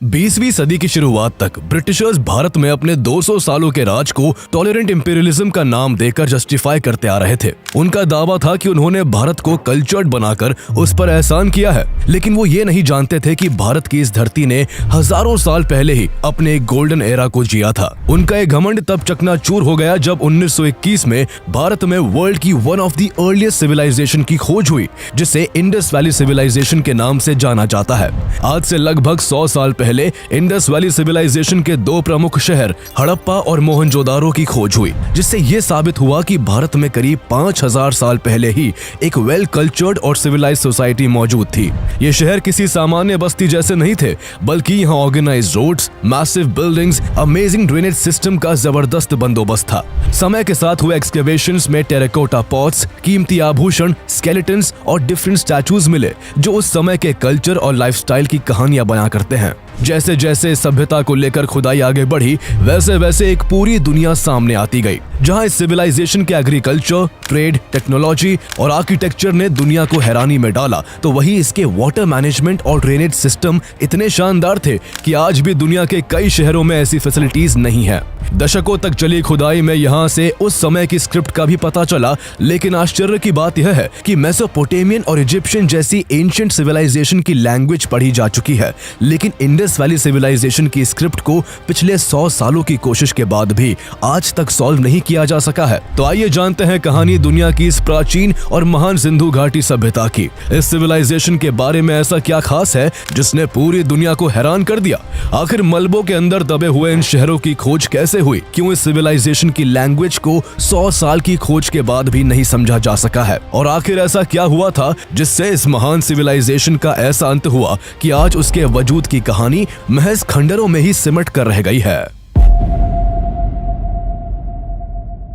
20वीं सदी की शुरुआत तक ब्रिटिशर्स भारत में अपने 200 सालों के राज को टॉलरेंट इंपीरियलिज्म का नाम देकर जस्टिफाई करते आ रहे थे। उनका दावा था कि उन्होंने भारत को कल्चर्ड बनाकर उस पर एहसान किया है, लेकिन वो ये नहीं जानते थे कि भारत की इस धरती ने हजारों साल पहले ही अपने एक गोल्डन एरा को जिया था। उनका एक घमंड तब चकनाचूर हो गया जब 1921 में भारत में वर्ल्ड की one of the earliest civilisation की खोज हुई, जिसे इंडस वैली सिविलाइजेशन के नाम से जाना जाता है। आज से लगभग 100 साल पहले इंडस वैली सिविलाइजेशन के दो प्रमुख शहर हड़प्पा और मोहनजोदारो की खोज हुई, जिससे ये साबित हुआ कि भारत में करीब 5000 साल पहले ही एक वेल कल्चर्ड और सिविलाइज्ड सोसाइटी मौजूद थी। ये शहर किसी सामान्य बस्ती जैसे नहीं थे, बल्कि यहाँ organised roads, massive buildings, amazing drainage system का जबरदस्त बंदोबस्त था। समय के साथ हुए एक्सकेवेशंस में टेराकोटा पॉट्स, कीमती आभूषण, स्केलेटन्स और डिफरेंट स्टैचूज मिले, जो उस समय के कल्चर और लाइफस्टाइल की कहानियां बयां करते हैं। जैसे जैसे सभ्यता को लेकर खुदाई आगे बढ़ी, वैसे वैसे एक पूरी दुनिया सामने आती गई, जहां इस सिविलाइजेशन के एग्रीकल्चर, ट्रेड, टेक्नोलॉजी और आर्किटेक्चर ने दुनिया को हैरानी में डाला, तो वही इसके वाटर मैनेजमेंट और ड्रेनेज सिस्टम इतने शानदार थे कि आज भी दुनिया के कई शहरों में ऐसी फैसिलिटीज नहीं है। दशकों तक चली खुदाई में यहाँ से उस समय की स्क्रिप्ट का भी पता चला, लेकिन आश्चर्य की बात यह है कि मेसोपोटामियन और इजिप्शियन जैसी एंशिएंट सिविलाइजेशन की लैंग्वेज पढ़ी जा चुकी है, लेकिन इंडस वैली सिविलाइजेशन की स्क्रिप्ट को पिछले 100 सालों की कोशिश के बाद भी आज तक सॉल्व नहीं किया जा सका है। तो आइए जानते हैं कहानी दुनिया की इस प्राचीन और महान सिंधु घाटी सभ्यता की। इस सिविलाइजेशन के बारे में ऐसा क्या खास है जिसने पूरी दुनिया को हैरान कर दिया? आखिर मलबों के अंदर दबे हुए इन शहरों की खोज कैसे हुई? क्यों इस सिविलाइजेशन की लैंग्वेज को 100 साल की खोज के बाद भी नहीं समझा जा सका है? और आखिर ऐसा क्या हुआ था जिससे इस महान सिविलाइजेशन का ऐसा अंत हुआ कि आज उसके वजूद की कहानी महज खंडरों में ही सिमट कर रह गई है।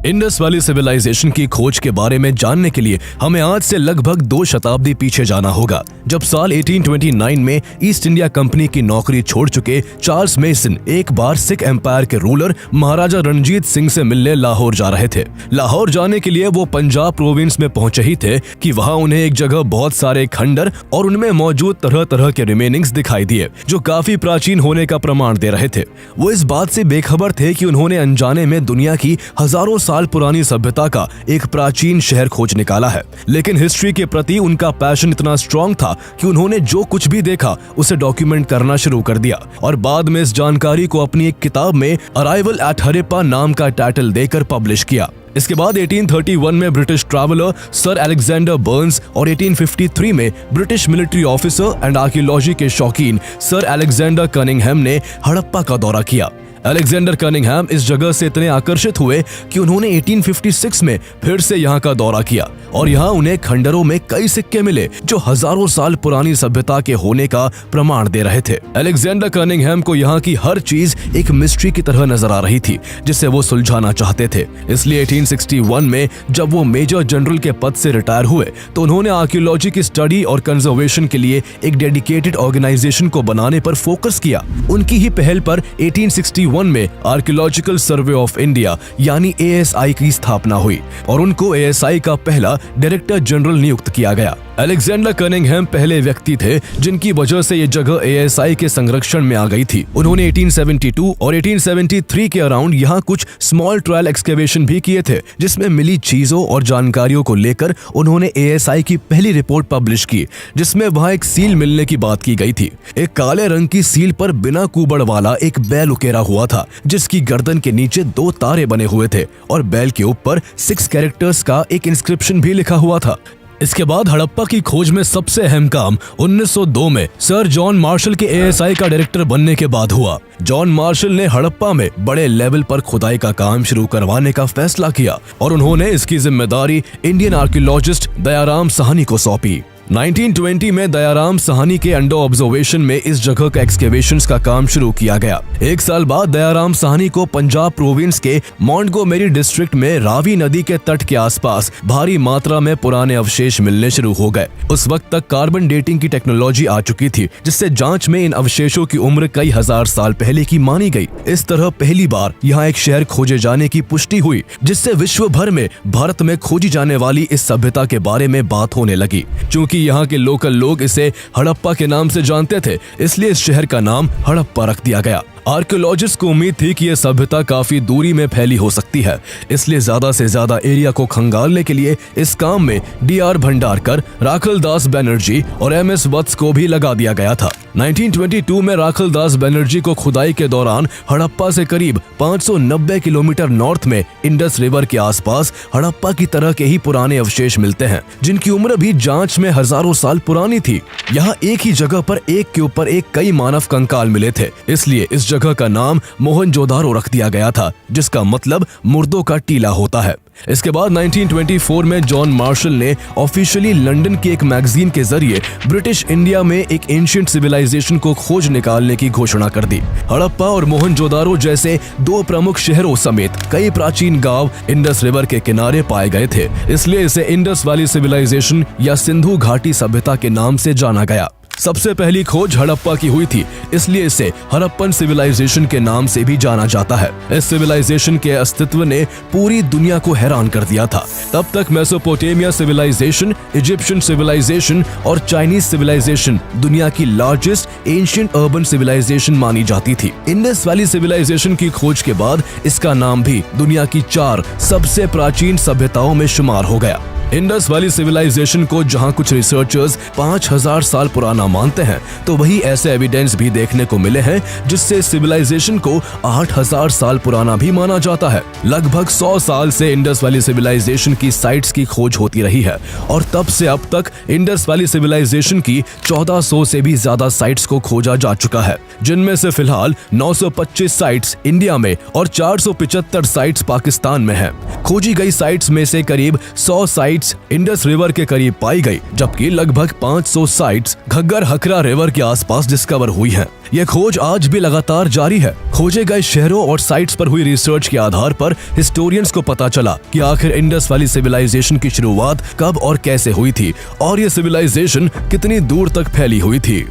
इंडस वैली सिविलाइजेशन की खोज के बारे में जानने के लिए हमें आज से लगभग 2 शताब्दी पीछे जाना होगा, जब साल 1829 में ईस्ट इंडिया कंपनी की नौकरी छोड़ चुके चार्ल्स मेसन एक बार सिख एम्पायर के रूलर महाराजा रणजीत सिंह से मिलने लाहौर जा रहे थे। लाहौर जाने के लिए वो पंजाब प्रोविंस में पहुंचे ही थे कि वहां उन्हें एक जगह बहुत सारे खंडर और उनमें मौजूद तरह तरह के रिमेनिंग्स दिखाई दिए, जो काफी प्राचीन होने का प्रमाण दे रहे थे। वो इस बात से बेखबर थे कि उन्होंने अनजाने में दुनिया की हजारों साल पुरानी सभ्यता का एक प्राचीन शहर खोज निकाला है। लेकिन हिस्ट्री के प्रति उनका पैशन इतना स्ट्रॉन्ग था कि उन्होंने जो कुछ भी देखा उसे डॉक्यूमेंट करना शुरू कर दिया और बाद में इस जानकारी को अपनी एक किताब में अराइवल एट हड़प्पा नाम का टाइटल देकर पब्लिश किया। इसके बाद 1831 में British traveller sir Alexander Burns और 1853 में British military officer and archaeology के शौकीन सर अलेक्जेंडर कनिंघम ने हड़प्पा का दौरा किया। अलेक्जेंडर कनिंघम इस जगह से इतने आकर्षित हुए कि उन्होंने 1856 में फिर से यहाँ का दौरा किया और यहाँ उन्हें खंडरों में कई सिक्के मिले जो हजारों साल पुरानी सभ्यता के होने का प्रमाण दे रहे थे। अलेक्जेंडर कनिंघम को यहाँ की हर चीज एक मिस्ट्री की तरह नजर आ रही थी, जिसे वो सुलझाना चाहते थे। इसलिए 1861 में जब वो मेजर जनरल के पद से रिटायर हुए तो उन्होंने आर्कियोलॉजी की स्टडी और कंजर्वेशन के लिए एक डेडिकेटेड ऑर्गेनाइजेशन को बनाने पर फोकस किया। उनकी ही पहल पर 1861 में आर्कियोलॉजिकल सर्वे ऑफ इंडिया यानी ASI की स्थापना हुई और उनको ASI का पहला डायरेक्टर जनरल नियुक्त किया गया। अलेक्जेंडर कनिंघम पहले व्यक्ति थे जिनकी वजह से ये जगह ASI के संरक्षण में आ गई थी। उन्होंने 1872 और 1873 के अराउंड यहाँ कुछ स्मॉल ट्रायल एक्सकेवेशन भी किए थे, जिसमें मिली चीजों और जानकारियों को लेकर उन्होंने ASI की पहली रिपोर्ट पब्लिश की, जिसमें वहाँ एक सील मिलने की बात की गई थी। एक काले रंग की सील पर बिना कुबड़ वाला एक बैल उकेरा हुआ था, जिसकी गर्दन के नीचे 2 तारे बने हुए थे और बैल के ऊपर 6 कैरेक्टर्स का एक इंस्क्रिप्शन भी लिखा हुआ था। इसके बाद हड़प्पा की खोज में सबसे अहम काम 1902 में सर जॉन मार्शल के ASI का डायरेक्टर बनने के बाद हुआ। जॉन मार्शल ने हड़प्पा में बड़े लेवल पर खुदाई का काम शुरू करवाने का फैसला किया और उन्होंने इसकी जिम्मेदारी इंडियन आर्कियोलॉजिस्ट दयाराम साहनी को सौंपी। 1920 में दयाराम साहनी के अंडर ऑब्जर्वेशन में इस जगह का एक्सकेवेशंस का काम शुरू किया गया। एक साल बाद दयाराम साहनी को पंजाब प्रोविंस के मोंटगोमेरी डिस्ट्रिक्ट में रावी नदी के तट के आसपास भारी मात्रा में पुराने अवशेष मिलने शुरू हो गए। उस वक्त तक कार्बन डेटिंग की टेक्नोलॉजी आ चुकी थी, जिससे जांच में इन अवशेषों की उम्र कई हजार साल पहले की मानी गई। इस तरह पहली बार यहाँ एक शहर खोजे जाने की पुष्टि हुई, जिससे विश्व भर में भारत में खोजी जाने वाली इस सभ्यता के बारे में बात होने लगी। चूँकि क्योंकि यहाँ के लोकल लोग इसे हड़प्पा के नाम से जानते थे, इसलिए इस शहर का नाम हड़प्पा रख दिया गया। आर्कियोलॉजिस्ट को उम्मीद थी कि यह सभ्यता काफी दूरी में फैली हो सकती है, इसलिए ज्यादा से ज्यादा एरिया को खंगालने के लिए इस काम में डी.आर. भंडारकर, राखल दास बनर्जी और एम.एस. वत्स को भी लगा दिया गया था। 1922 में राखल दास बनर्जी को खुदाई के दौरान हड़प्पा से करीब 590 किलोमीटर नॉर्थ में इंडस रिवर के आसपास हड़प्पा की तरह के ही पुराने अवशेष मिलते हैं, जिनकी उम्र भी जांच में हजारों साल पुरानी थी। यहाँ एक ही जगह पर एक के ऊपर एक कई मानव कंकाल मिले थे, इसलिए इस जगह का नाम मोहनजोदारो रख दिया गया था, जिसका मतलब मुर्दों का टीला होता है। इसके बाद 1924 में जॉन मार्शल ने ऑफिशियली लंदन की एक मैगजीन के जरिए ब्रिटिश इंडिया में एक एंशिएंट सिविलाइजेशन को खोज निकालने की घोषणा कर दी। हड़प्पा और मोहनजोदारो जैसे दो प्रमुख शहरों समेत कई प्राचीन गांव इंडस रिवर के किनारे पाए गए थे, इसलिए इसे इंडस वैली सिविलाइजेशन या सिंधु घाटी सभ्यता के नाम से जाना गया। सबसे पहली खोज हड़प्पा की हुई थी, इसलिए इसे हड़प्पन सिविलाइजेशन के नाम से भी जाना जाता है। इस सिविलाइजेशन के अस्तित्व ने पूरी दुनिया को हैरान कर दिया था। तब तक मेसोपोटामिया सिविलाइजेशन, इजिप्शियन सिविलाइजेशन और चाइनीज सिविलाइजेशन दुनिया की लार्जेस्ट एंशिएंट अर्बन सिविलाइजेशन मानी जाती थी। इंडस वैली सिविलाइजेशन की खोज के बाद इसका नाम भी दुनिया की 4 सबसे प्राचीन सभ्यताओं में शुमार हो गया। इंडस वैली सिविलाइजेशन को जहां कुछ रिसर्चर्स 5000 साल पुराना मानते हैं, तो वही ऐसे एविडेंस भी देखने को मिले हैं जिससे सिविलाइजेशन को 8000 साल पुराना भी माना जाता है। लगभग 100 साल से इंडस वैली सिविलाइजेशन की साइट्स की खोज होती रही है और तब से अब तक इंडस वैली सिविलाइजेशन की 1400 से भी ज्यादा साइट्स को खोजा जा चुका है, जिनमें से फिलहाल 925 साइट्स इंडिया में और 475 साइट्स पाकिस्तान में है। खोजी गई साइट्स में से करीब 100 साइट्स इंडस रिवर के करीब पाई गई, जबकि लगभग 500 साइट्स घग्गर हकरा रिवर के आसपास डिस्कवर हुई हैं। यह खोज आज भी लगातार जारी है। खोजे गए शहरों और साइट्स पर हुई रिसर्च के आधार पर हिस्टोरियंस को पता चला कि आखिर इंडस वैली सिविलाइजेशन की शुरुआत कब और कैसे हुई थी और यह सिविलाइजेशन कितनी दूर तक फैली हुई थी।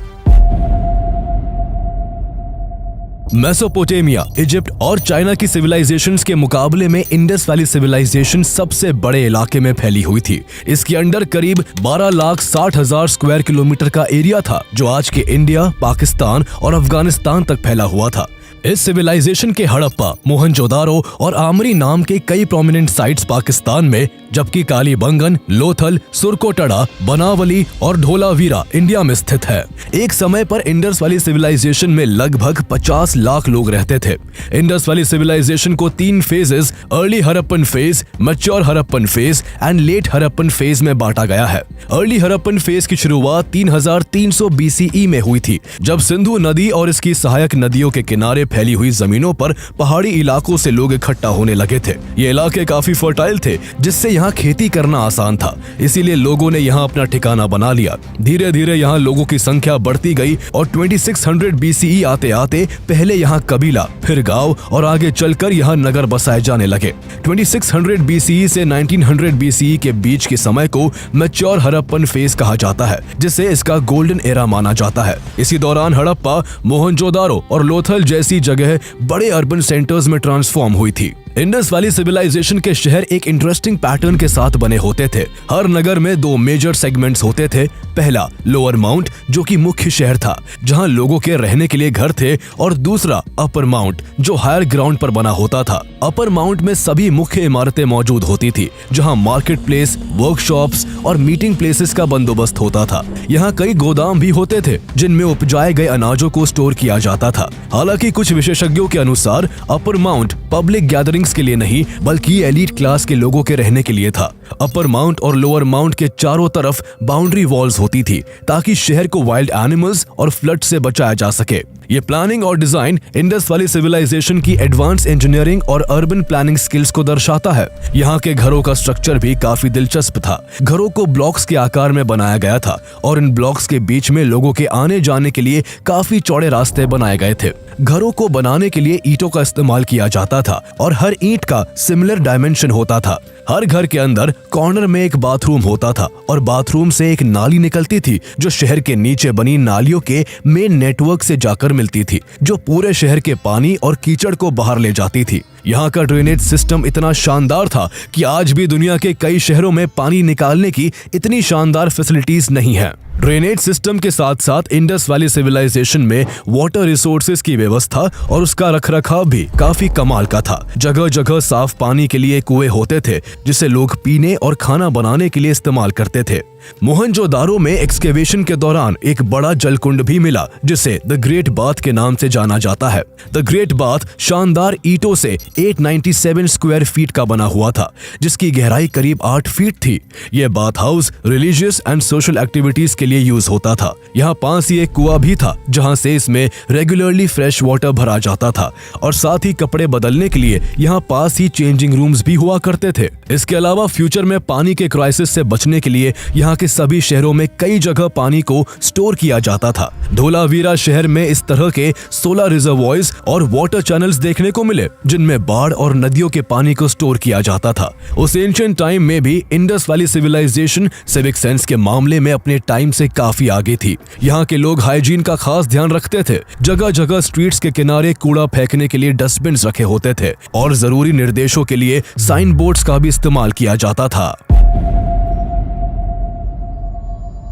मेसोपोटामिया, इजिप्ट और चाइना की सिविलाइजेशंस के मुकाबले में इंडस वैली सिविलाइजेशन सबसे बड़े इलाके में फैली हुई थी। इसके अंडर करीब 12,60,000 स्क्वायर किलोमीटर का एरिया था, जो आज के इंडिया, पाकिस्तान और अफगानिस्तान तक फैला हुआ था। इस सिविलाइजेशन के हड़प्पा, मोहनजोदारो और आमरी नाम के कई प्रोमिनेंट साइट्स पाकिस्तान में, जबकि कालीबंगन, लोथल, सुरकोटड़ा, बनावली और ढोलावीरा इंडिया में स्थित है। एक समय पर इंडस वैली सिविलाइजेशन में लगभग 50 लाख लोग रहते थे। इंडस वैली सिविलाइजेशन को 3 phases, early Harappan phase, mature Harappan phase and let Harappan phase में बांटा गया है। अर्ली हड़प्पन फेज की शुरुआत 3300 BCE में हुई थी, जब सिंधु नदी और इसकी सहायक नदियों के किनारे फैली हुई जमीनों पर पहाड़ी इलाकों से लोग इकट्ठा होने लगे थे। ये इलाके काफी फर्टाइल थे, जिससे यहाँ खेती करना आसान था, इसीलिए लोगों ने यहाँ अपना ठिकाना बना लिया। धीरे धीरे यहाँ लोगों की संख्या बढ़ती गई और 2600 BCE आते आते पहले यहाँ कबीला, फिर गांव और आगे चलकर यहाँ नगर बसाए जाने लगे। 2600 BCE से 1900 BCE के बीच के समय को मैच्योर हड़प्पन फेज कहा जाता है, जिसे इसका गोल्डन एरा माना जाता है। इसी दौरान हड़प्पा, मोहनजोदारो और लोथल जैसी जगह बड़े अर्बन सेंटर्स में ट्रांसफॉर्म हुई थी। इंडस वैली सिविलाइजेशन के शहर एक इंटरेस्टिंग पैटर्न के साथ बने होते थे। हर नगर में 2 मेजर सेगमेंट्स होते थे। पहला लोअर माउंट, जो कि मुख्य शहर था, जहां लोगों के रहने के लिए घर थे, और दूसरा अपर माउंट, जो हायर ग्राउंड पर बना होता था। अपर माउंट में सभी मुख्य इमारतें मौजूद होती थी, जहां मार्केट प्लेस, वर्कशॉप्स और मीटिंग प्लेसेस का बंदोबस्त होता था। यहाँ कई गोदाम भी होते थे, जिनमें उपजाए गए अनाजों को स्टोर किया जाता था। हालांकि कुछ विशेषज्ञों के अनुसार अपर माउंट पब्लिक गैदरिंग्स के लिए नहीं, बल्कि एलीट क्लास के लोगों के रहने के लिए था। अपर माउंट और लोअर माउंट के चारों तरफ बाउंड्री वॉल्स होती थी, ताकि शहर को वाइल्ड एनिमल्स और फ्लड से बचाया जा सके। ये प्लानिंग और डिजाइन इंडस वैली सिविलाइजेशन की एडवांस इंजीनियरिंग और अर्बन प्लानिंग स्किल्स को दर्शाता है। यहाँ के घरों का स्ट्रक्चर भी काफी दिलचस्प था। घरों को ब्लॉक्स के आकार में बनाया गया था और इन ब्लॉक्स के बीच में लोगों के आने जाने के लिए काफी चौड़े रास्ते बनाए गए थे। घरों को बनाने के लिए ईंटों का इस्तेमाल किया जाता था और हर ईंट का सिमिलर डायमेंशन होता था। हर घर के अंदर कॉर्नर में एक बाथरूम होता था और बाथरूम से एक नाली निकलती थी जो शहर के नीचे बनी नालियों के मेन नेटवर्क से जाकर मिलती थी, जो पूरे शहर के पानी और कीचड़ को बाहर ले जाती थी। यहाँ का ड्रेनेज सिस्टम इतना शानदार था कि आज भी दुनिया के कई शहरों में पानी निकालने की इतनी शानदार फैसिलिटीज नहीं है। ड्रेनेज सिस्टम के साथ साथ इंडस वैली सिविलाइजेशन में वाटर रिसोर्सेज की व्यवस्था और उसका रखरखाव भी काफी कमाल का था। जगह जगह साफ पानी के लिए कुएं होते थे जिसे लोग पीने और खाना बनाने के लिए इस्तेमाल करते थे। मोहनजोदारो में एक्सकेवेशन के दौरान एक बड़ा जलकुंड भी मिला जिसे द ग्रेट बाथ के नाम से जाना जाता है। द ग्रेट बाथ शानदार ईंटों से 897 स्क्वायर फीट का बना हुआ था जिसकी गहराई करीब 8 फीट थी। यह bath house religious and social activities के लिए यूज होता था। यहाँ पास ही एक कुआं भी था जहाँ से इसमें रेगुलरली फ्रेश वाटर भरा जाता था और साथ ही कपड़े बदलने के लिए यहाँ पास ही चेंजिंग रूम्स भी हुआ करते थे। इसके अलावा फ्यूचर में पानी के क्राइसिस से बचने के लिए यहाँ के सभी शहरों में कई जगह पानी को स्टोर किया जाता था। धोलावीरा शहर में इस तरह के 16 रिजर्वॉयर्स और वाटर चैनल्स देखने को मिले जिनमें बाढ़ और नदियों के पानी को स्टोर किया जाता था। उस एंशिएंट टाइम में भी Indus Valley civilisation civic sense के मामले में अपने टाइम से काफी आगे थी। यहाँ के लोग हाइजीन का खास ध्यान रखते थे। जगह जगह स्ट्रीट्स के किनारे कूड़ा फेंकने के लिए डस्टबिन रखे होते थे और जरूरी निर्देशों के लिए साइन बोर्ड्स का भी इस्तेमाल किया जाता था।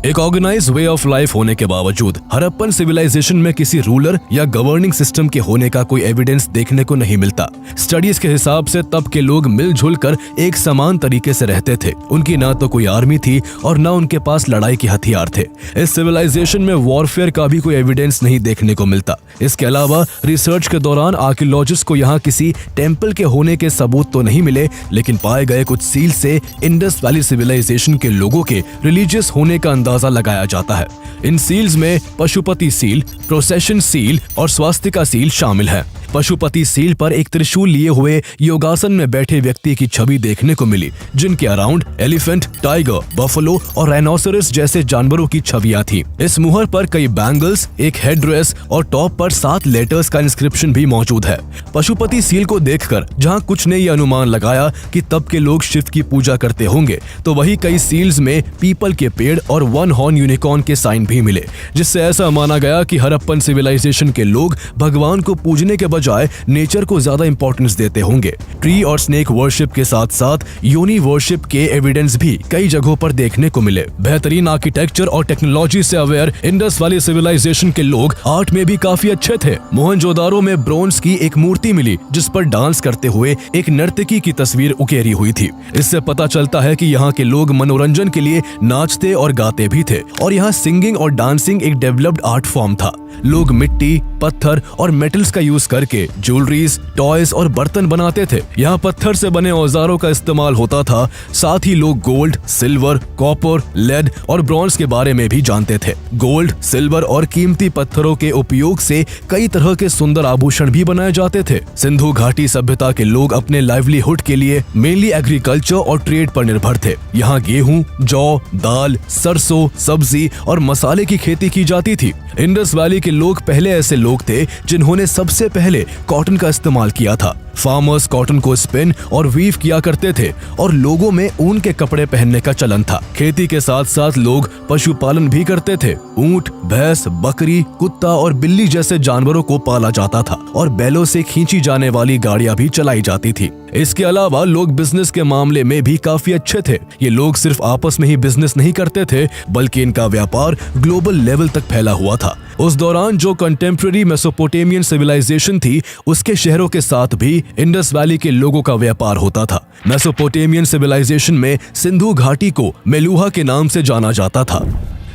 एक ऑर्गेनाइज्ड वे ऑफ लाइफ होने के बावजूद हड़प्पन सिविलाइजेशन में किसी रूलर या गवर्निंग सिस्टम के होने का कोई एविडेंस देखने को नहीं मिलता। स्टडीज के हिसाब से तब के लोग मिलजुल कर एक समान तरीके से रहते थे। उनकी ना तो कोई आर्मी थी और ना उनके पास लड़ाई के हथियार थे। इस सिविलाइजेशन में वॉरफेयर का भी कोई एविडेंस नहीं देखने को मिलता। इसके अलावा रिसर्च के दौरान आर्कियोलॉजिस्ट को यहाँ किसी टेम्पल के होने के सबूत तो नहीं मिले, लेकिन पाए गए कुछ सील से इंडस वैली सिविलाइजेशन के लोगों के रिलीजियस होने का अंदाजा लगाया जाता है। इन सील्स में पशुपति सील, प्रोसेशन सील और स्वास्तिका सील शामिल है। पशुपति सील पर एक त्रिशूल लिए हुए योगासन में बैठे व्यक्ति की छवि देखने को मिली जिनके अराउंड एलिफेंट, टाइगर, बफलो और राइनोसरस जैसे जानवरों की छवियां थी। इस मुहर पर कई बैंगल्स, एक हेड ड्रेस और टॉप पर 7 लेटर्स का इंस्क्रिप्शन भी मौजूद है। पशुपति सील को देखकर जहां कुछ ने यह अनुमान लगाया कि तब के लोग शिव की पूजा करते होंगे, तो वही कई सील्स में पीपल के पेड़ और 1 हॉर्न यूनिकॉर्न के साइन भी मिले, जिससे ऐसा माना गया कि हड़प्पन सिविलाइजेशन के लोग भगवान को पूजने के बजाय नेचर को ज्यादा इंपॉर्टेंस देते होंगे। ट्री और स्नेक वर्शिप के साथ साथ योनि वर्शिप के एविडेंस भी कई जगहों पर देखने को मिले। बेहतरीन आर्किटेक्चर और टेक्नोलॉजी से अवेयर इंडस वैली सिविलाइजेशन के लोग आर्ट में भी काफी अच्छे थे। मोहनजोदारो में ब्रोंज की एक मूर्ति मिली जिस पर डांस करते हुए एक नर्तकी की तस्वीर उकेरी हुई थी। इससे पता चलता है कि यहाँ के लोग मनोरंजन के लिए नाचते और गाते भी थे और यहाँ सिंगिंग और डांसिंग एक डेवलप्ड आर्ट फॉर्म था। लोग मिट्टी, पत्थर और मेटल्स का यूज करके ज्वेलरीज, टॉयज और बर्तन बनाते थे। यहाँ पत्थर से बने औजारों का इस्तेमाल होता था। साथ ही लोग गोल्ड, सिल्वर, कॉपर, लेड और ब्रॉन्ज के बारे में भी जानते थे। गोल्ड, सिल्वर और कीमती पत्थरों के उपयोग से कई तरह के सुंदर आभूषण भी बनाए जाते थे। सिंधु घाटी सभ्यता के लोग अपने लाइवलीहुड के लिए मेनली एग्रीकल्चर और ट्रेड पर निर्भर थे। यहाँ गेहूं, जौ, दाल, सरसों, सब्जी और मसाले की खेती की जाती थी। इंडस वैली के लोग पहले ऐसे लोग थे जिन्होंने सबसे पहले कॉटन का इस्तेमाल किया था। फार्मर्स कॉटन को स्पिन और वीव किया करते थे और लोगों में ऊन के कपड़े पहनने का चलन था। खेती के साथ साथ लोग पशुपालन भी करते थे। ऊंट, भैंस, बकरी, कुत्ता और बिल्ली जैसे जानवरों को पाला जाता था और बैलों से खींची जाने वाली गाड़ियां भी चलाई जाती थी। इसके अलावा लोग बिजनेस के मामले में भी काफी अच्छे थे। ये लोग सिर्फ आपस में ही बिजनेस नहीं करते थे, बल्कि इनका व्यापार ग्लोबल लेवल तक फैला हुआ था। उस दौरान जो कंटेम्प्रेरी मेसोपोटामियन सिविलाइजेशन थी, उसके शहरों के साथ भी इंडस वैली के लोगों का व्यापार होता था। मेसोपोटामियन सिविलाइजेशन में सिंधु घाटी को मेलुहा के नाम से जाना जाता था।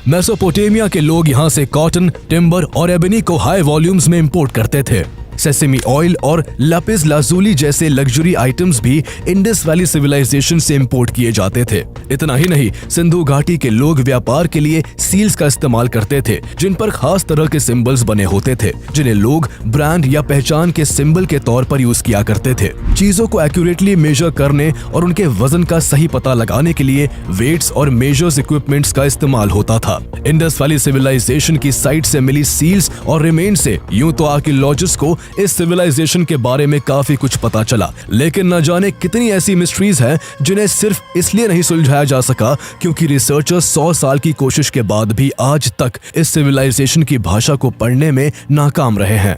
मेसोपोटामिया के लोग यहाँ से कॉटन, टिम्बर और एबनी को हाई वॉल्यूम्स में इंपोर्ट करते थे। सेसेमी ऑयल और लापिस लाजुली जैसे लग्जरी आइटम्स भी इंडस वैली सिविलाइजेशन से इंपोर्ट किए जाते थे। इतना ही नहीं, सिंधु घाटी के लोग व्यापार के लिए सील्स का इस्तेमाल करते थे, जिन पर खास तरह के सिंबल्स बने होते थे, जिन्हें लोग ब्रांड या पहचान के सिंबल के तौर पर यूज किया करते थे। चीजों को एक्यूरेटली मेजर करने और उनके वजन का सही पता लगाने के लिए वेट्स और मेजर्स इक्विपमेंट्स का इस्तेमाल होता था। इंडस वैली सिविलाइजेशन की साइट से मिली सील्स और रिमेन से यूं तो आर्कियोलॉजिस्ट को इस सिविलाइजेशन के बारे में काफी कुछ पता चला, लेकिन न जाने कितनी ऐसी मिस्ट्रीज हैं जिन्हें सिर्फ इसलिए नहीं सुलझाया जा सका क्योंकि रिसर्चर्स 100 साल की कोशिश के बाद भी आज तक इस सिविलाइजेशन की भाषा को पढ़ने में नाकाम रहे हैं।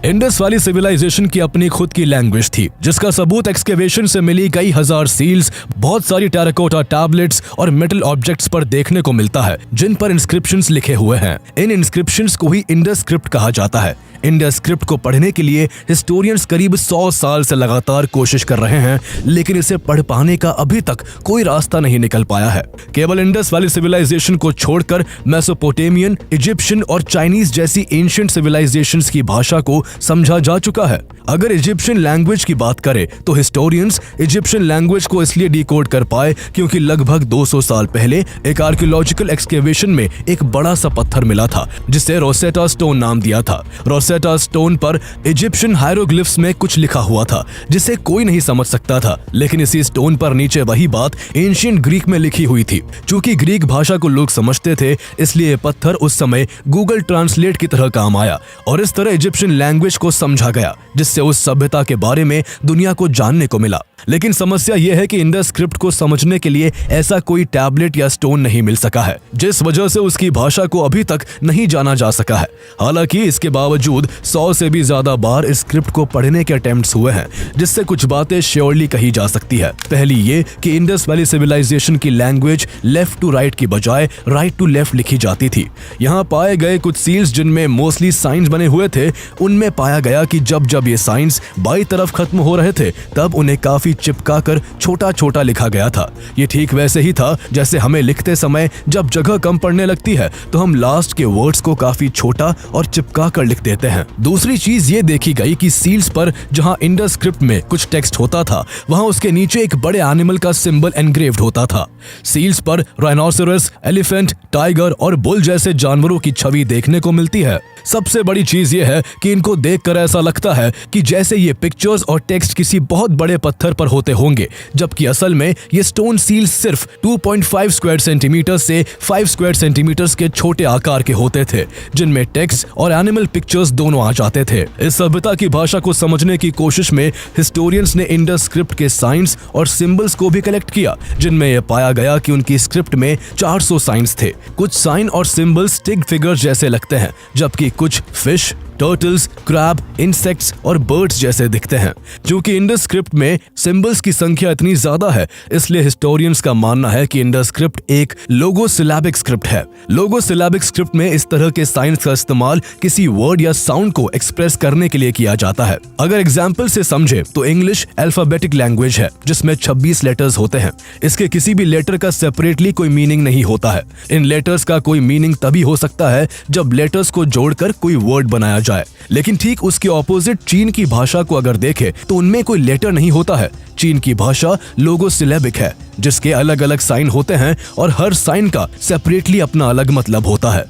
इंडस वैली सिविलाइजेशन की अपनी खुद की लैंग्वेज थी, जिसका सबूत एक्सकेवेशन से मिली कई हजार सील्स, बहुत सारी टेराकोटा टैबलेट्स और मेटल ऑब्जेक्ट्स पर देखने को मिलता है, जिन पर इंस्क्रिप्शंस लिखे हुए हैं। इन इंस्क्रिप्शंस को ही इंडस स्क्रिप्ट कहा जाता है। इंडस स्क्रिप्ट को पढ़ने के लिए हिस्टोरियंस करीब 100 साल से लगातार कोशिश कर रहे हैं, लेकिन इसे पढ़ पाने का अभी तक कोई रास्ता नहीं निकल पाया है। केवल इंडस वैली सिविलाइजेशन को छोड़कर मेसोपोटेमियन, इजिप्शियन और चाइनीज जैसी एंशिएंट सिविलाइजेशंस की भाषा को समझा जा चुका है। अगर इजिप्शियन लैंग्वेज की बात करें तो हिस्टोरियंस इजिप्शियन लैंग्वेज को इसलिए डिकोड कर पाए क्योंकि लगभग 200 साल पहले एक आर्कियोलॉजिकल एक्सकेवेशन में एक बड़ा सा पत्थर मिला था, जिसे रोसेटा स्टोन नाम दिया था। रोसेटा स्टोन पर इजिप्शियन हायरोग्लिफ्स में कुछ लिखा हुआ था जिसे कोई नहीं समझ सकता था, लेकिन इसी स्टोन पर नीचे वही बात एंशिएंट ग्रीक में लिखी हुई थी। चूंकि ग्रीक भाषा को लोग समझते थे, इसलिए पत्थर उस समय गूगल ट्रांसलेट की तरह काम आया और इस तरह इजिप्शियन लैंग्वेज को समझा गया, जिससे उस सभ्यता के बारे में दुनिया को जानने को मिला। लेकिन समस्या यह है कि इंडस स्क्रिप्ट को समझने के लिए ऐसा कोई टैबलेट या स्टोन नहीं मिल सका है, जिस वजह से उसकी भाषा को अभी तक नहीं जाना जा सका है। हालांकि इसके बावजूद 100 से भी ज्यादा बार इस स्क्रिप्ट को पढ़ने के अटेम्प्ट्स हुए हैं, जिससे कुछ बातें श्योरली कही जा सकती है। पहली ये कि इंडस वैली सिविलाइजेशन की लैंग्वेज लेफ्ट टू राइट की बजाय राइट टू लेफ्ट लिखी जाती थी। यहाँ पाए गए कुछ सील्स जिनमें मोस्टली साइंस बने हुए थे, उनमें पाया गया कि जब जब ये साइंस बाई तरफ खत्म हो रहे थे, तब उन्हें काफी चिपकाकर छोटा छोटा लिखा गया था। ये ठीक वैसे ही था जैसे हमें लिखते समय जब जगह कम पड़ने लगती है तो हम लास्ट के वर्ड्स को काफी छोटा और चिपका कर लिख देते हैं। दूसरी चीज ये देखी गई कि सील्स पर जहां इंडस स्क्रिप्ट में कुछ टेक्स्ट होता था, वहां उसके नीचे एक बड़े एनिमल का सिंबल एनग्रेव्ड होता था। सील्स पर राइनोसेरस, एलिफेंट, टाइगर और बुल जैसे जानवरों की छवि देखने को मिलती है। सबसे बड़ी चीज ये है कि इनको देखकर ऐसा लगता है कि जैसे ये पिक्चर्स और टेक्स्ट किसी बहुत बड़े पत्थर पर होते होंगे, जबकि असल में ये स्टोन सील्स सिर्फ 2.5 स्क्वायर सेंटीमीटर से 5 स्क्वायर सेंटीमीटर के छोटे आकार के होते थे, जिनमें टेक्स्ट और एनिमल पिक्चर्स दोनों आ जाते थे। इस सभ्यता की भाषा को समझने की कोशिश में हिस्टोरियंस ने इंडस स्क्रिप्ट के साइंस और सिंबल्स को भी कलेक्ट किया, जिनमें यह पाया गया कि उनकी स्क्रिप्ट में 400 साइंस थे। कुछ साइन और सिंबल्स स्टिक फिगर्स जैसे लगते हैं, जबकि कुछ फिश, टर्टल्स, क्रैब, इंसेक्ट्स और बर्ड्स जैसे दिखते हैं। क्योंकि इंडस स्क्रिप्ट में सिंबल्स की संख्या इतनी ज्यादा है, इसलिए हिस्टोरियंस का मानना है कि इंडस स्क्रिप्ट एक लोगोसिलैबिक स्क्रिप्ट है। लोगोसिलैबिक स्क्रिप्ट में इस तरह के साइंस का इस्तेमाल किसी वर्ड या साउंड को एक्सप्रेस करने के लिए किया जाता है। अगर एग्जाम्पल से समझे तो इंग्लिश अल्फाबेटिक लैंग्वेज है, जिसमें 26 लेटर्स होते हैं। इसके किसी भी लेटर का सेपरेटली कोई मीनिंग नहीं होता है। इन लेटर्स का कोई मीनिंग तभी हो सकता है जब लेटर्स को जोड़कर कोई वर्ड बनाया जाए। लेकिन ठीक उसके ऑपोजिट चीन की भाषा को अगर देखें तो उनमें कोई लेटर नहीं होता है। चीन की भाषा लोगोसिलैबिक है, जिसके अलग अलग साइन होते हैं और हर साइन का सेपरेटली अपना अलग मतलब होता है।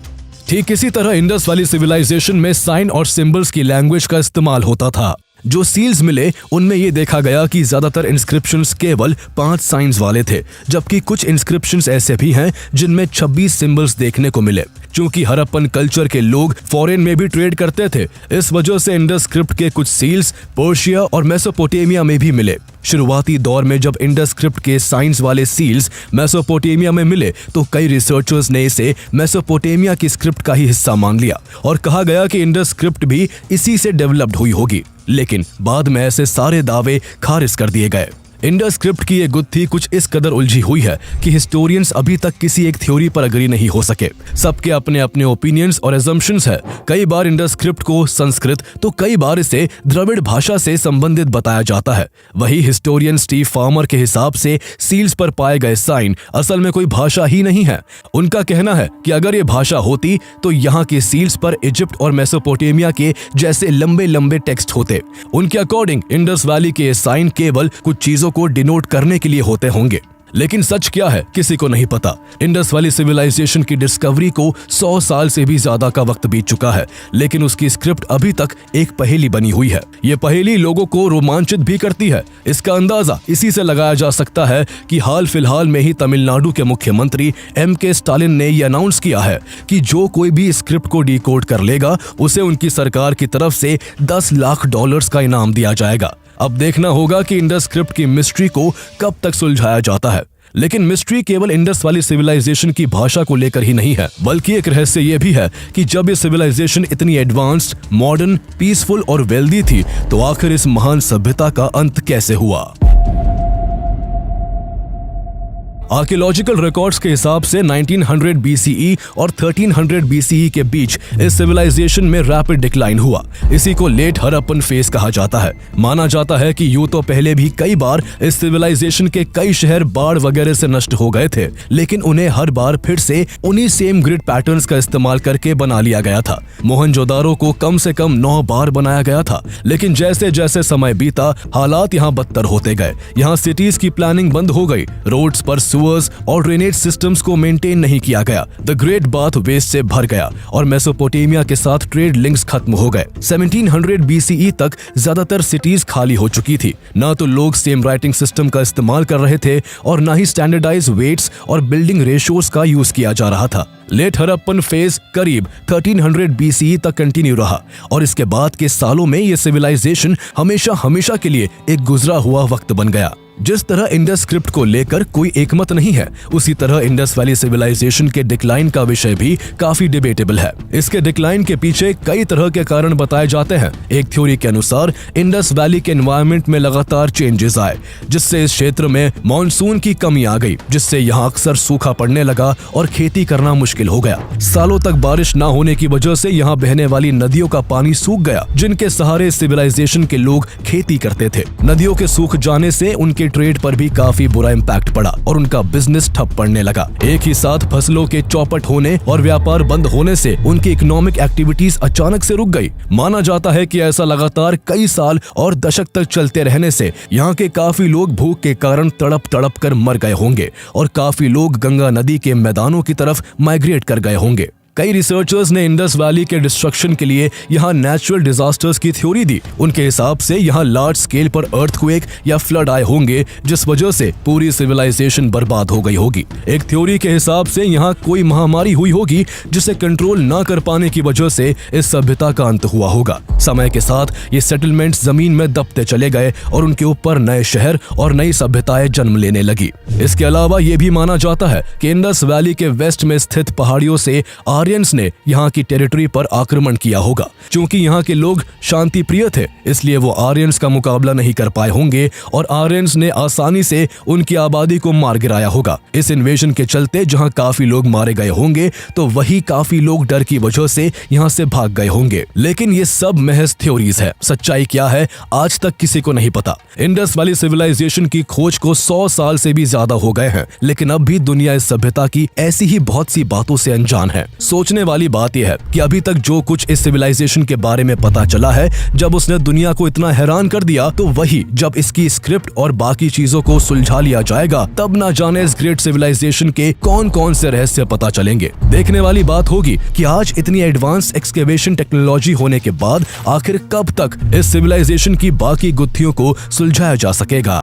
ठीक इसी तरह इंडस वैली सिविलाइजेशन में साइन और सिंबल्स की लैंग्वेज का इस्तेमाल होता था। जो सील्स मिले उनमें ये देखा गया कि ज्यादातर इंस्क्रिप्शंस केवल 5 साइंस वाले थे, जबकि कुछ इंस्क्रिप्शंस ऐसे भी हैं जिनमें 26 सिंबल्स देखने को मिले। क्योंकि हड़प्पन कल्चर के लोग फॉरेन में भी ट्रेड करते थे, इस वजह से इंडस स्क्रिप्ट के कुछ सील्स पर्शिया और मेसोपोटेमिया में भी मिले। शुरुआती दौर में जब इंडस स्क्रिप्ट के साइंस वाले सील्स मेसोपोटेमिया में मिले तो कई रिसर्चर्स ने इसे मेसोपोटेमिया की स्क्रिप्ट का ही हिस्सा मान लिया और कहा गया कि इंडस स्क्रिप्ट भी इसी से डेवलप्ड हुई होगी। लेकिन बाद में ऐसे सारे दावे खारिज कर दिए गए। इंडस स्क्रिप्ट की ये गुत्थी कुछ इस कदर उलझी हुई है कि हिस्टोरियंस अभी तक किसी एक थ्योरी पर अग्री नहीं हो सके। सबके अपने अपने ओपिनियंस और एजम्पशंस है। कई बार इंडस स्क्रिप्ट को संस्कृत तो कई बार इसे द्रविड़ भाषा से संबंधित बताया जाता है। वही हिस्टोरियन स्टीव फार्मर के हिसाब से सील्स पर पाए गए साइन असल में कोई भाषा ही नहीं है। उनका कहना है कि अगर ये भाषा होती तो यहाँ के सील्स पर इजिप्ट और मेसोपोटामिया के जैसे लंबे लंबे टेक्स्ट होते। उनके अकॉर्डिंग इंडस वैली के साइन केवल कुछ चीजों को डिनोट करने के लिए होते होंगे। लेकिन सच क्या है किसी को नहीं पता। इंडस वैली सिविलाइजेशन की डिस्कवरी को 100 साल से भी ज्यादा का वक्त बीत चुका है, लेकिन उसकी स्क्रिप्ट अभी तक एक पहेली बनी हुई है। ये पहेली लोगों को रोमांचित भी करती है। इसका अंदाजा इसी से लगाया जा सकता है कि हाल फिलहाल में ही तमिलनाडु के मुख्यमंत्री MK स्टालिन ने यह अनाउंस किया है कि जो कोई भी स्क्रिप्ट को डिकोड कर लेगा उसे उनकी सरकार की तरफ से $10 लाख का इनाम दिया जाएगा। अब देखना होगा कि इंडस स्क्रिप्ट की मिस्ट्री को कब तक सुलझाया जाता है। लेकिन मिस्ट्री केवल इंडस वाली सिविलाइजेशन की भाषा को लेकर ही नहीं है, बल्कि एक रहस्य यह भी है कि जब ये सिविलाइजेशन इतनी एडवांस्ड, मॉडर्न, पीसफुल और वेल्दी थी तो आखिर इस महान सभ्यता का अंत कैसे हुआ। आर्कियोलॉजिकल रिकॉर्ड्स के हिसाब से 1900 BCE और 1300 BCE के बीच इस सिविलाइजेशन में रैपिड डिक्लाइन हुआ। इसी को लेट हड़प्पन फेज कहा जाता है। माना जाता है कि यूं तो पहले भी कई बार इस सिविलाइजेशन के कई शहर बाढ़ वगैरह से नष्ट हो गए थे, लेकिन उन्हें हर बार फिर से उन्हीं सेम ग्रिड पैटर्न्स का इस्तेमाल करके बना लिया गया था। मोहनजोदारो को कम से कम 9 बार बनाया गया था, लेकिन जैसे जैसे समय बीता हालात यहाँ बदतर होते गए। यहाँ सिटीज की प्लानिंग बंद हो गई, रोड्स पर और ड्रेनेज सिस्टम्स को मेंटेन नहीं किया गया। द ग्रेट बाथ वेस्ट से भर गया और मेसोपोटामिया के साथ ट्रेड लिंक्स खत्म हो गए। 1700 BCE तक ज्यादातर सिटीज खाली हो चुकी थी। ना तो लोग सेम राइटिंग सिस्टम का इस्तेमाल कर रहे थे और ना ही स्टैंडर्डाइज वेट्स और बिल्डिंग रेशियोज का यूज किया जा रहा था। लेट हड़प्पन फेज करीब 1300 BCE तक कंटिन्यू रहा और इसके बाद के सालों में ये सिविलाइजेशन हमेशा के लिए एक गुजरा हुआ वक्त बन गया। जिस तरह इंडस स्क्रिप्ट को लेकर कोई एकमत नहीं है, उसी तरह इंडस वैली सिविलाइजेशन के डिक्लाइन का विषय भी काफी डिबेटेबल है। इसके डिक्लाइन के पीछे कई तरह के कारण बताए जाते हैं। एक थ्योरी के अनुसार इंडस वैली के एनवायरनमेंट में लगातार चेंजेस आए, जिससे इस क्षेत्र में मानसून की कमी आ गई, जिससे यहाँ अक्सर सूखा पड़ने लगा और खेती करना मुश्किल हो गया। सालों तक बारिश न होने की वजह से यहाँ बहने वाली नदियों का पानी सूख गया, जिनके सहारे सिविलाइजेशन के लोग खेती करते थे। नदियों के सूख जाने से उनके ट्रेड पर भी काफी बुरा इम्पैक्ट पड़ा और उनका बिजनेस ठप पड़ने लगा। एक ही साथ फसलों के चौपट होने और व्यापार बंद होने से उनकी इकोनॉमिक एक्टिविटीज अचानक से रुक गई। माना जाता है कि ऐसा लगातार कई साल और दशक तक चलते रहने से यहाँ के काफी लोग भूख के कारण तड़प कर मर गए होंगे और काफी लोग गंगा नदी के मैदानों की तरफ माइग्रेट कर गए होंगे। कई रिसर्चर्स ने इंडस वैली के डिस्ट्रक्शन के लिए यहाँ नेचुरल डिजास्टर्स की थ्योरी दी। उनके हिसाब से यहाँ लार्ज स्केल पर अर्थक्वेक या फ्लड आए होंगे, जिस वजह से पूरी सिविलाइजेशन बर्बाद हो गई होगी। एक थ्योरी के हिसाब से यहाँ कोई महामारी हुई होगी, जिसे कंट्रोल न कर पाने की वजह से इस सभ्यता का अंत हुआ होगा। समय के साथ ये सेटलमेंट्स जमीन में दबते चले गए और उनके ऊपर नए शहर और नई सभ्यताएं जन्म लेने लगी। इसके अलावा ये भी माना जाता है कि इंडस वैली के वेस्ट में स्थित पहाड़ियों से आर्यंस ने यहाँ की टेरिटरी पर आक्रमण किया होगा। क्योंकि यहाँ के लोग शांति प्रिय थे, इसलिए वो आर्यंस का मुकाबला नहीं कर पाए होंगे और आर्यंस ने आसानी से उनकी आबादी को मार गिराया होगा। इस इन्वेजन के चलते जहाँ काफी लोग मारे गए होंगे, तो वही काफी लोग डर की वजह से यहाँ से भाग गए होंगे। लेकिन ये सब महज थ्योरीज है। सच्चाई क्या है आज तक किसी को नहीं पता। इंडस वैली सिविलाइजेशन की खोज को 100 साल से भी ज्यादा हो गए हैं, लेकिन अब भी दुनिया इस सभ्यता की ऐसी ही बहुत सी बातों से अनजान है। सोचने वाली बात यह है कि अभी तक जो कुछ इस सिविलाइजेशन के बारे में पता चला है, जब उसने दुनिया को इतना हैरान कर दिया, तो वही जब इसकी स्क्रिप्ट और बाकी चीजों को सुलझा लिया जाएगा, तब ना जाने इस ग्रेट सिविलाइजेशन के कौन कौन से रहस्य पता चलेंगे। देखने वाली बात होगी कि आज इतनी एडवांस एक्सकेवेशन टेक्नोलॉजी होने के बाद आखिर कब तक इस सिविलाइजेशन की बाकी गुत्थियों को सुलझाया जा सकेगा।